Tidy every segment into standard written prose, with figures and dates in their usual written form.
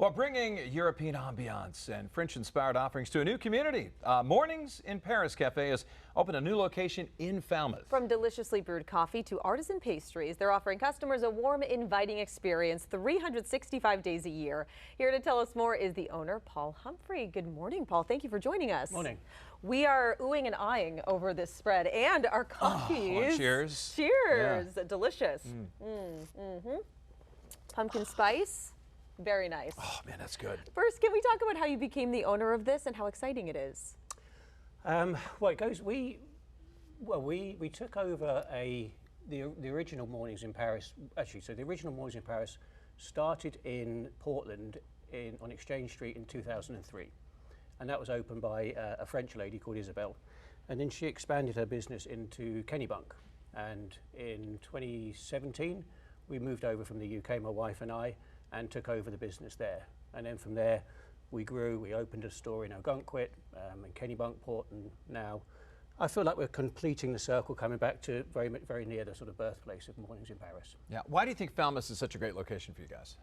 Well, bringing European ambiance and French-inspired offerings to a new community. Mornings in Paris Cafe has opened a new location in Falmouth. From deliciously brewed coffee to artisan pastries, they're offering customers a warm, inviting experience 365 days a year. Here to tell us more is the owner, Paul Humphrey. Good morning, Paul. Thank you for joining us. Morning. We are oohing and eyeing over this spread and our coffees. Oh, cheers. Cheers. Yeah. Delicious. Pumpkin spice. Very nice. Oh, man, that's good. First, can we talk about how you became the owner of this and how exciting it is? Well, it goes. We took over the original Mornings in Paris. Actually, so the original Mornings in Paris started in Portland on Exchange Street in 2003, and that was opened by a French lady called Isabelle, and then she expanded her business into Kennebunk, and in 2017 we moved over from the UK, my wife and I, and took over the business there. And then from there, we grew. We opened a store in Algonquin, in Kennebunkport, and now I feel like we're completing the circle, coming back to very near the sort of birthplace of Mornings in Paris. Yeah. Why do you think Falmouth is such a great location for you guys?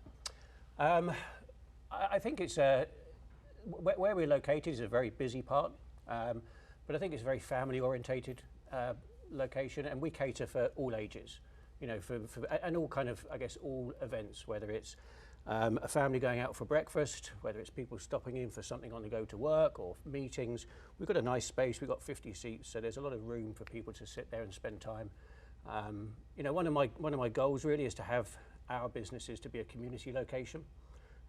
I think it's where we're located is a very busy part, but I think it's a very family-orientated location, and we cater for all ages. You know, and all kind of, I guess, all events, whether it's a family going out for breakfast, whether it's people stopping in for something on the go to work or meetings. We've got a nice space. We've got 50 seats, so there's a lot of room for people to sit there and spend time. You know, one of my goals really is to have our businesses to be a community location,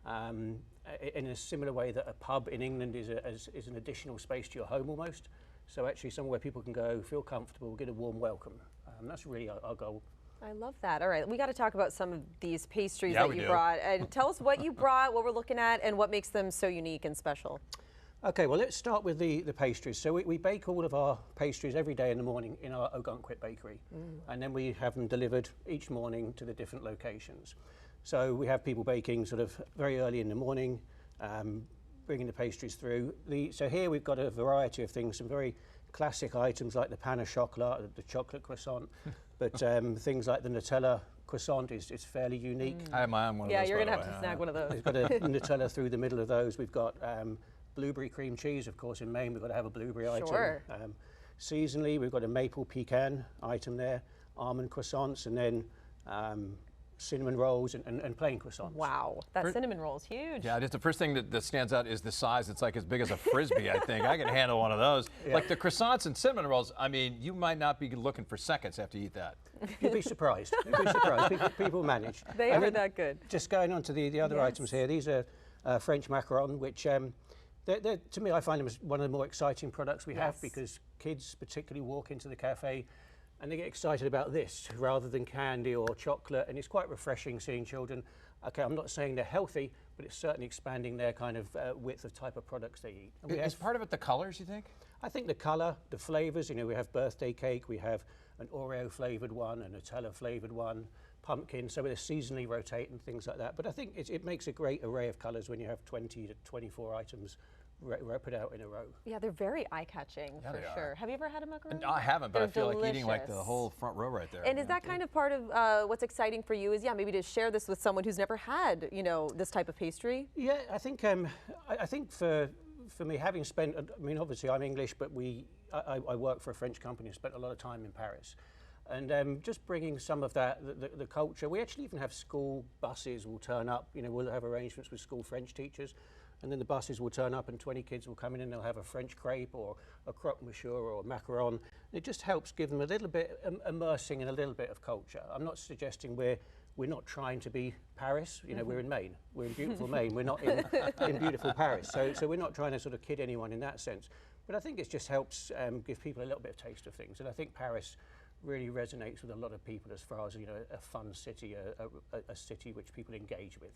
in a similar way that a pub in England is an additional space to your home almost. So actually somewhere people can go, feel comfortable, get a warm welcome. That's really our goal. I love that. All right, we got to talk about some of these pastries Yeah, that you brought. And tell us what you brought, what we're looking at, and what makes them so unique and special. Okay, well, let's start with the pastries. So we bake all of our pastries every day in the morning in our Algonquin bakery. And then we have them delivered each morning to the different locations. So we have people baking sort of very early in the morning, bringing the pastries through. So here we've got a variety of things, some very classic items like the pain au chocolat, the chocolate croissant, but things like the Nutella croissant is fairly unique. I have my own one of those. Yeah, you're going to have to snag one of those. We've got a Nutella through the middle of those. We've got blueberry cream cheese. Of course, in Maine, we've got to have a blueberry Sure. item. Seasonally, we've got a maple pecan item there, almond croissants, and then cinnamon rolls and plain croissants. Wow, that cinnamon roll is huge. Yeah, just the first thing that stands out is the size. It's like as big as a Frisbee, I think. I can handle one of those. Yeah. Like the croissants and cinnamon rolls, I mean, you might not be looking for seconds after you eat that. You'd be surprised. You'd be surprised. People manage. They are that good. Just going on to the other items here, these are French macarons, which to me, I find them as one of the more exciting products we have, because kids particularly walk into the cafe and they get excited about this rather than candy or chocolate, and it's quite refreshing seeing children. Okay, I'm not saying they're healthy, but it's certainly expanding their kind of width of type of products they eat. And is part of it the colors, you think? I think the color, the flavors, you know, we have birthday cake, we have an Oreo flavored one, a Nutella flavored one, pumpkin, so they're seasonally rotate and things like that. But I think it makes a great array of colors when you have 20 to 24 items put out in a row. Yeah, they're very eye-catching for sure. Have you ever had a macaron? I haven't, but they're I feel delicious. like eating like the whole front row right there. And is that kind of part of what's exciting for you? Is maybe to share this with someone who's never had this type of pastry? Yeah, I think for me, having spent, I mean, obviously I'm English, but I work for a French company and spent a lot of time in Paris. And just bringing some of that, the culture. We actually even have school buses will turn up. You know, we'll have arrangements with school French teachers, and then the buses will turn up and 20 kids will come in and they'll have a French crepe or a croque monsieur or a macaron. And it just helps give them a little bit, immersing in a little bit of culture. I'm not suggesting we're not trying to be Paris. You know, we're in Maine. We're in beautiful Maine. We're not in beautiful Paris. So we're not trying to sort of kid anyone in that sense. But I think it just helps give people a little bit of taste of things. And I think Paris really resonates with a lot of people as far as, you know, a fun city, a city which people engage with.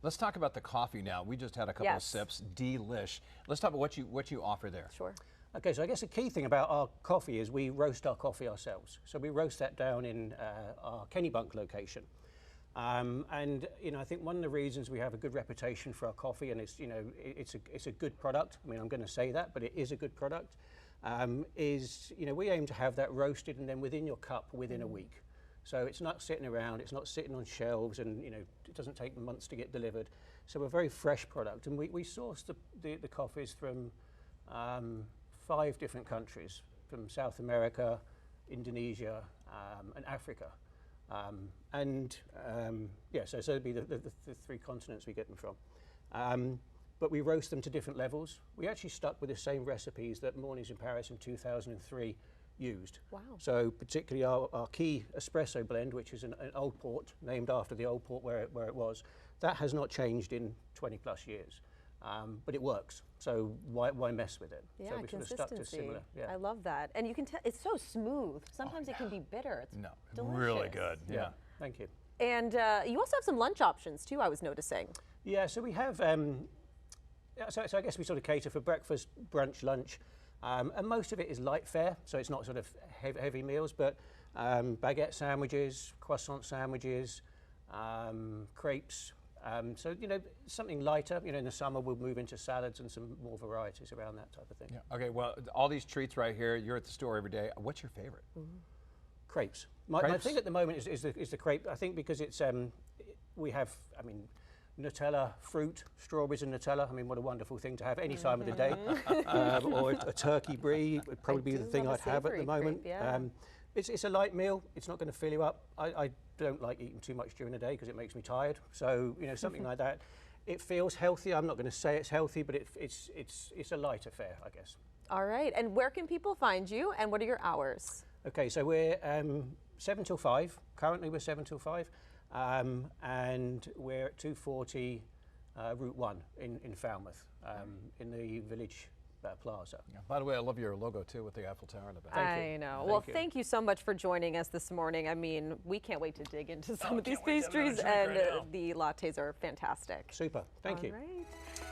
Let's talk about the coffee now. We just had a couple of sips. Delish. Let's talk about what you offer there. Sure. Okay, so I guess the key thing about our coffee is we roast our coffee ourselves. So we roast that down in our Kennebunk location. And you know, I think one of the reasons we have a good reputation for our coffee, and it's a good product. I mean, I'm going to say that, but it is a good product. Is, you know, we aim to have that roasted and then within your cup within a week. So it's not sitting around, it's not sitting on shelves and, you know, It doesn't take months to get delivered. So we're a very fresh product, and we source the coffees from 5 different countries, from South America, Indonesia, and Africa. Yeah, so it'd be the 3 continents we get them from. But we roast them to different levels. We actually stuck with the same recipes that Mornings in Paris in 2003 used. Wow. So particularly our key espresso blend, which is an old port, named after the old port where it was, that has not changed in 20 plus years. But it works, so why mess with it? Yeah, so we sort of stuck to consistency. similar. Yeah. I love that. And you can tell, it's so smooth. Sometimes it can be bitter. It's delicious. Really good. Yeah. Thank you. And you also have some lunch options too, I was noticing. Yeah, so we have, so I guess we sort of cater for breakfast, brunch, lunch, and most of it is light fare, so it's not sort of heavy meals, but baguette sandwiches, croissant sandwiches, crepes. So, something lighter. In the summer we'll move into salads and some more varieties around that type of thing. Yeah. Okay, well, all these treats right here, you're at the store every day. What's your favorite? Crepes. My thing at the moment is the crepe. I think because it's, we have, Nutella, fruit, strawberries and Nutella. What a wonderful thing to have any time of the day. Or a turkey brie would probably be the thing I'd have at the moment. Crepe, yeah. It's a light meal. It's not going to fill you up. I don't like eating too much during the day because it makes me tired. So something like that. It feels healthy. I'm not going to say it's healthy, but it's a lighter fare, I guess. All right. And where can people find you, and what are your hours? Okay, so we're 7 till 5. Currently, we're 7 till 5, and we're at 240 Route 1 in Falmouth, in the village plaza. Yeah. By the way, I love your logo too with the Eiffel Tower in the back. I know. Well, thank you so much for joining us this morning. We can't wait to dig into some of these pastries, and the lattes are fantastic. Super. Thank you. All right.